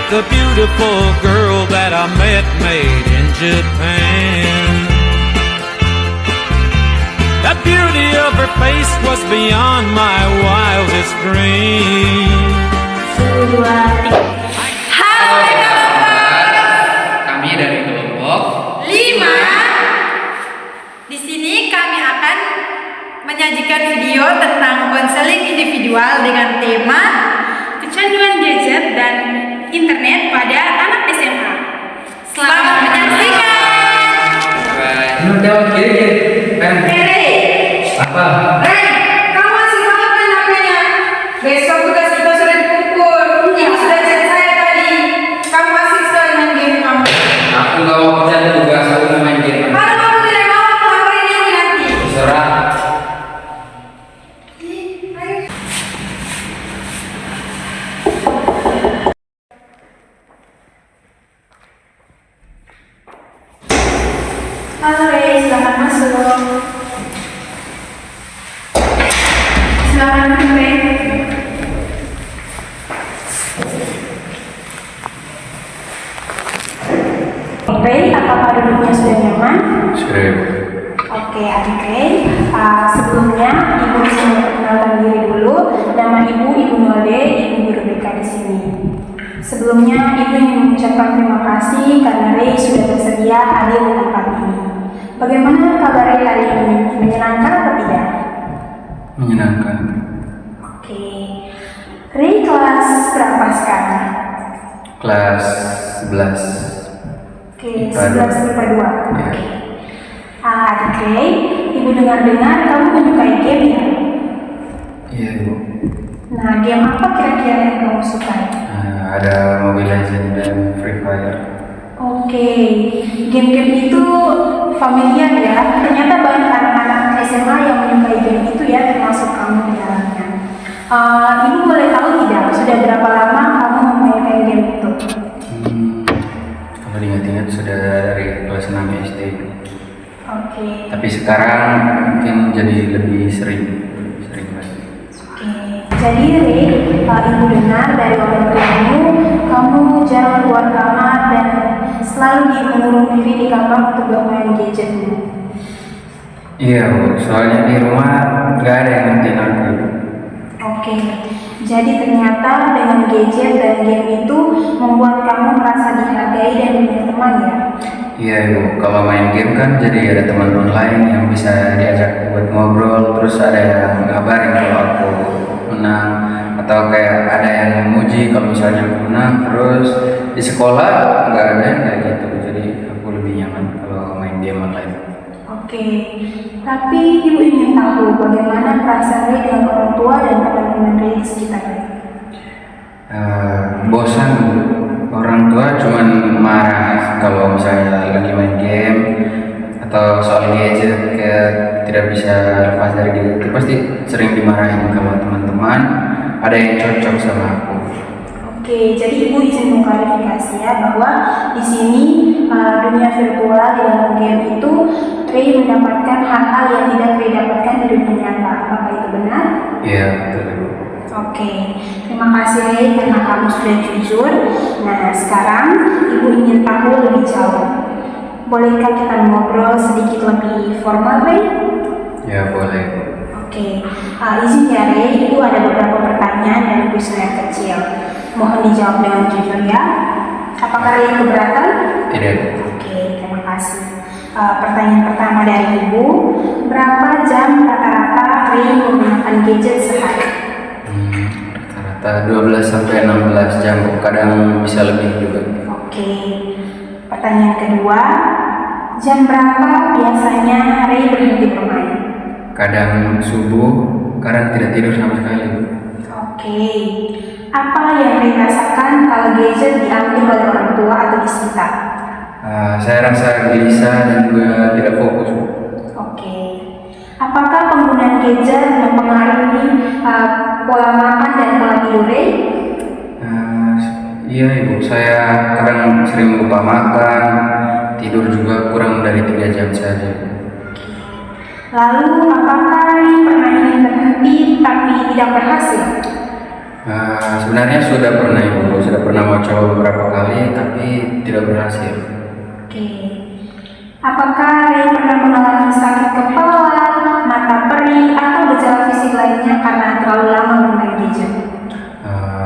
the beautiful girl that I met made in Japan. The beauty of her face was beyond my wildest dreams. Halo Kami dari kelompok 5. Di sini kami akan menyajikan video tentang konseling individual dengan tema kecanduan gadget dan internet pada anak SMA. Selamat menyaksikan. Ini jawab kiri. Apa? Kamu masih bawa kan HP-nya? Besok tugas kita sudah dikumpul. Ibu sudah chat saya tadi. Kamu asik sekali main game kamu. Aku gak mau kerja tugas, aku mau main game. Kalau kamu tidak mau, laporin ini nanti. Terserah. Halo Rey, silakan masuk. Silakan masuk Rey. Rey, apakah duduknya sudah nyaman? Sudah. Oke, adik Rey. Sebelumnya ibu bisa memperkenalkan diri dulu. Nama ibu Nolde, ibu guru BK di sini. Sebelumnya ibu ingin mengucapkan terima kasih karena Rey sudah bersedia hadir di tempat ini. Bagaimana kabar Rey hari ini? Menyenangkan atau tidak? Menyenangkan. Oke. Rey kelas berapa sekarang? Kelas 11. Oke, 11 IPA 2. Oke. Adik Rey, ibu dengar-dengar kamu menyukai game ya? Iya, Ibu. Nah, game apa kira-kira yang kamu sukai? Ada Mobile Legends dan Free Fire. Oke, game-game itu familiar ya. Ternyata banyak anak-anak SMA yang menyukai game itu ya, termasuk kamu di dalamnya. Ibu boleh tahu tidak, sudah berapa lama kamu memainkan game itu? Kalau diingat-ingat sudah dari kelas 6 SD. Oke. Tapi sekarang mungkin jadi lebih sering lagi. Oke. Jadi Rey, ibu dengar dari orang tuamu, kamu jarang keluar kamar dan selalu mengurung diri di kamar untuk bermain gadget. Iya, Bu. Soalnya di rumah nggak ada yang ngertiin aku. Oke, jadi ternyata dengan gadget dan game itu membuat kamu merasa dihargai dan punya teman ya? Iya, Ibu. Kalau main game kan jadi ada teman online yang bisa diajak buat ngobrol, terus ada yang ngabarin kalau aku menang, atau kayak ada yang memuji kalau misalnya aku menang. Terus di sekolah nggak ada yang kayak gitu, jadi aku lebih nyaman kalau main game online. Oke, tapi ibu ingin tahu bagaimana perasaan Rey dengan orang tua dan teman-teman Rey di sekitar Rey? Bosan. Orang tua cuman marah kalau misalnya lagi main game atau soal gadget kayak tidak bisa lepas dari gadget. Pasti sering dimarahin. Kalau teman-teman ada yang cocok sama aku. Oke, jadi ibu izin mengklarifikasi ya bahwa di sini dunia virtual di dalam game itu Rey mendapatkan hal-hal yang tidak Rey dapatkan di dunia nyata. Apakah itu benar? Iya, betul. Oke, terima kasih Rey karena kamu sudah jujur. Nah, sekarang ibu ingin tahu lebih jauh. Bolehkah kita ngobrol sedikit lebih formal, Rey? Ya, boleh. Oke, izin ya Rey, ibu ada beberapa pertanyaan dan kuesioner kecil. Mohon dijawab dengan jujur ya. Apakah Rey keberatan? Tidak. Oke, terima kasih. Pertanyaan pertama dari ibu, berapa jam rata-rata Rey menggunakan gadget sehari? Rata-rata 12 sampai 16 jam, kadang bisa lebih juga. Oke. Pertanyaan kedua, jam berapa biasanya Rey berhenti bermain? Kadang subuh, kadang tidak tidur sama sekali. Oke. Apa yang Rey rasakan kalau gadget diambil oleh orang tua atau di sekitar? Saya rasa gelisah dan juga tidak fokus. Oke. Apakah penggunaan gadget mempengaruhi pola makan dan pola tidur Rey? Iya, Ibu, saya kadang sering lupa makan, tidur juga kurang dari 3 jam saja. Lalu apakah Rey pernah ingin berhenti tapi tidak berhasil? Sebenarnya sudah pernah Ibu, sudah pernah mau coba beberapa kali tapi tidak berhasil. Oke. Apakah Ray pernah mengalami sakit kepala, mata perih, atau gejala fisik lainnya karena terlalu lama bermain gadget?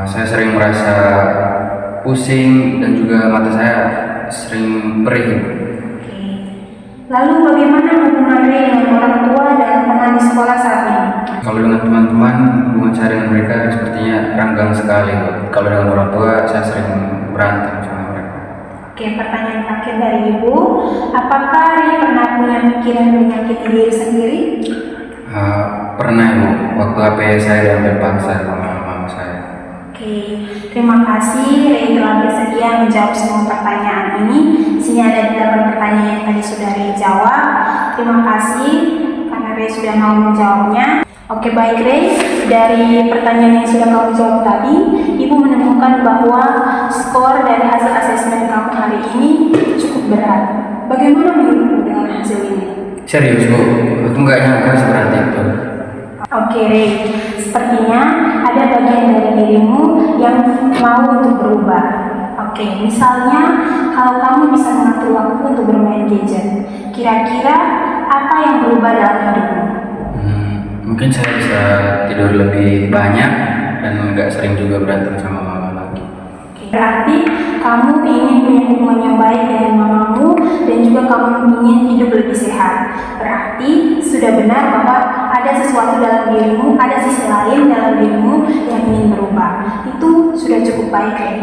Saya sering merasa pusing dan juga mata saya sering perih. Oke. Lalu bagaimana hubungan Ray dengan orang tua dan teman di sekolah saat ini? Kalau dengan teman-teman, hubungan saya dengan mereka sepertinya renggang sekali. Kalau dengan orang tua, saya sering berantem sama mereka. Oke, pertanyaan terakhir dari Ibu. Apakah Ray pernah punya pikiran menyakiti diri sendiri? Pernah Ibu, waktu HP saya diambil paksa sama mama saya. Oke, terima kasih Ray telah bersedia menjawab semua pertanyaan ini. Sini ada 8 pertanyaan yang tadi sudah Ray jawab. Terima kasih karena Ray sudah mau menjawabnya. Oke, baik Ray, dari pertanyaan yang sudah kamu jawab tadi, Ibu menemukan bahwa skor dari hasil asesmen kamu hari ini cukup berat. Bagaimana menurutmu dengan hasil ini? Serius Bu, aku nggak nyangka seberat itu. Oke Ray, sepertinya ada bagian dari dirimu yang mau untuk berubah. Oke, misalnya kalau kamu bisa mengatur waktu untuk bermain gadget, kira-kira apa yang berubah dalam hidupmu? Mungkin saya bisa tidur lebih banyak dan nggak sering juga berantem sama mama lagi. Oke, berarti kamu ingin punya hubungan yang baik dengan mamamu dan juga kamu ingin hidup lebih sehat. Berarti sudah benar bahwa ada sesuatu dalam dirimu, ada sisi lain dalam dirimu yang ingin berubah. Itu sudah cukup baik Ray.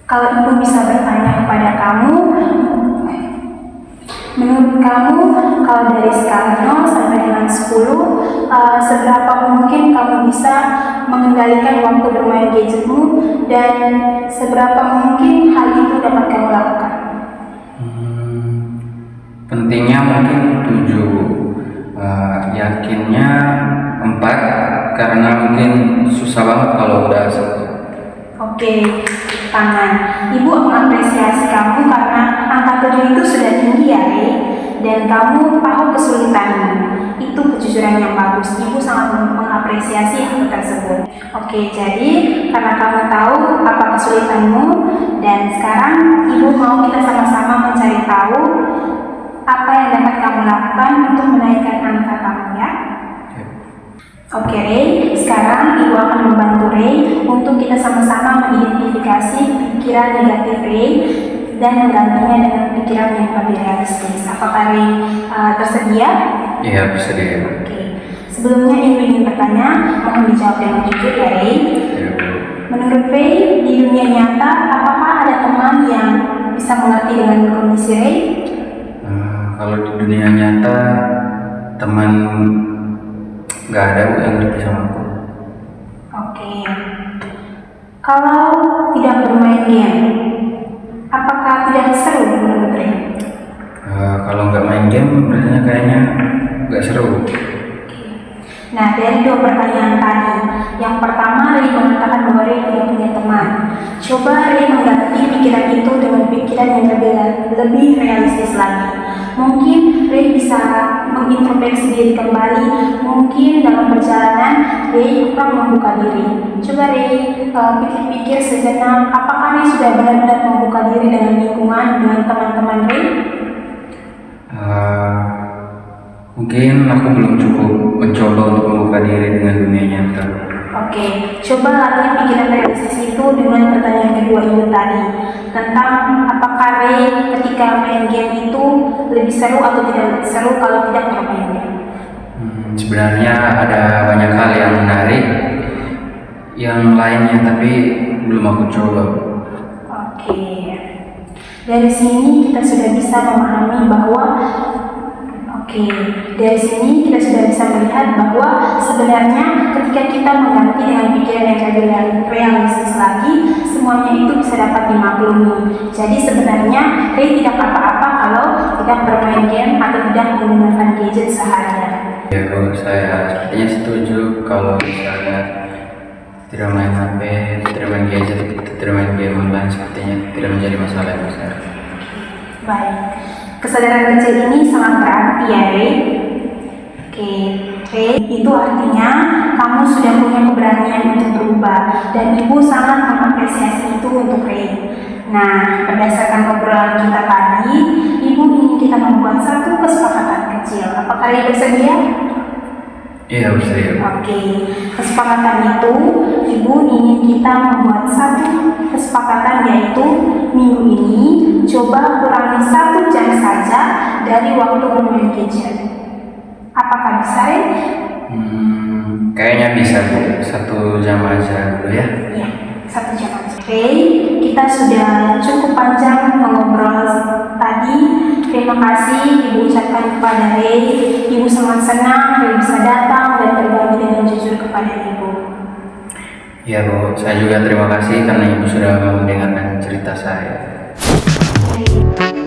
Kalau Ibu bisa bertanya kepada kamu, menurut kamu kalau dari skala 0 sampai dengan 10, seberapa mungkin kamu bisa mengendalikan waktu bermain gadgetmu dan seberapa mungkin hal itu dapat kamu lakukan? Pentingnya mungkin 7, yakinnya 4, karena mungkin susah banget kalau udah 1. Oke, tangan. Ibu mengapresiasi kamu karena angka 7 itu sudah tinggi ya Ray, dan kamu tahu kesulitanmu. Itu kejujuran yang bagus. Ibu sangat mengapresiasi hal tersebut. Oke, jadi karena kamu tahu apa kesulitanmu dan sekarang Ibu mau kita sama-sama mencari tahu apa yang dapat kamu lakukan untuk menaikkan angka kamu ya. Oke Ray, sekarang Ibu akan membantu Ray untuk kita sama-sama mengidentifikasi pikiran negatif Ray dan menggantinya dengan pikiran yang lebih realistis. Apakah Ray tersedia? Iya, bersedia. Oke. Sebelumnya Ibu ingin bertanya, mohon dijawab dengan jujur ya Ray. Ya, Bu. Menurut Ray, di dunia nyata, apakah ada teman yang bisa mengerti dengan kondisi Ray? Kalau di dunia nyata, teman nggak ada Bu yang ngerti sama aku. Oke. Kalau tidak bermain game, apakah tidak seru menurut Ray? Kalau nggak main game, rasanya kayaknya nggak seru. Nah, dari 2 pertanyaan tadi, yang pertama Ray mengatakan bahwa Ray tidak punya teman. Coba Ray mengganti pikiran itu dengan pikiran yang lebih realistis lagi. Mungkin Ray bisa mengintrospeksi diri kembali. Mungkin dalam perjalanan Ray kurang membuka diri. Coba Ray pikir-pikir sejenak, apakah Ray sudah benar-benar membuka diri dengan lingkungan, dengan teman-teman Ray? Mungkin aku belum cukup mencoba untuk membuka diri dengan dunia nyata. Oke, coba latihan pikiran realistis itu dengan pertanyaan kedua ini tadi tentang apakah Ray ketika main game itu lebih seru atau tidak seru kalau tidak bermain game. Sebenarnya ada banyak hal yang menarik yang lainnya tapi belum aku coba. Oke, dari sini kita sudah bisa memahami bahwa dari sini kita sudah bisa melihat bahwa sebenarnya ketika kita mengganti dengan pikiran yang lebih realistis lagi, semuanya itu bisa dapat dimaklumi. Jadi sebenarnya Ray tidak apa-apa kalau tidak bermain game atau tidak menggunakan gadget seharian. Ya Bu, saya sepertinya setuju kalau misalnya tidak main HP, tidak main gadget, tidak main game online sepertinya tidak menjadi masalah yang besar. Baik. Kesadaran kecil ini sangat berarti ya Ray. Oke, Ray, itu artinya kamu sudah punya keberanian untuk berubah dan Ibu sangat mengapresiasi itu untuk Ray. Nah, berdasarkan obrolan kita tadi, Ibu ingin kita membuat satu kesepakatan kecil. Apakah Ray bersedia? Iya, bersedia. Oke, kesepakatan itu Ibu ingin kita membuat satu kesepakatan, yaitu minggu ini coba kurangi 1 jam saja dari waktu bermain gadget. Apakah bisa, Ray? Kayaknya bisa Bu, 1 jam aja dulu ya. Iya, 1 jam aja. Oke, kita sudah cukup panjang mengobrol tadi. Terima kasih Ibu ucapkan kepada Ray. Ibu sangat senang Ray bisa datang dan berbagi dengan jujur kepada Ibu. Iya Bu, saya juga terima kasih karena Ibu sudah mendengarkan cerita saya. Ray.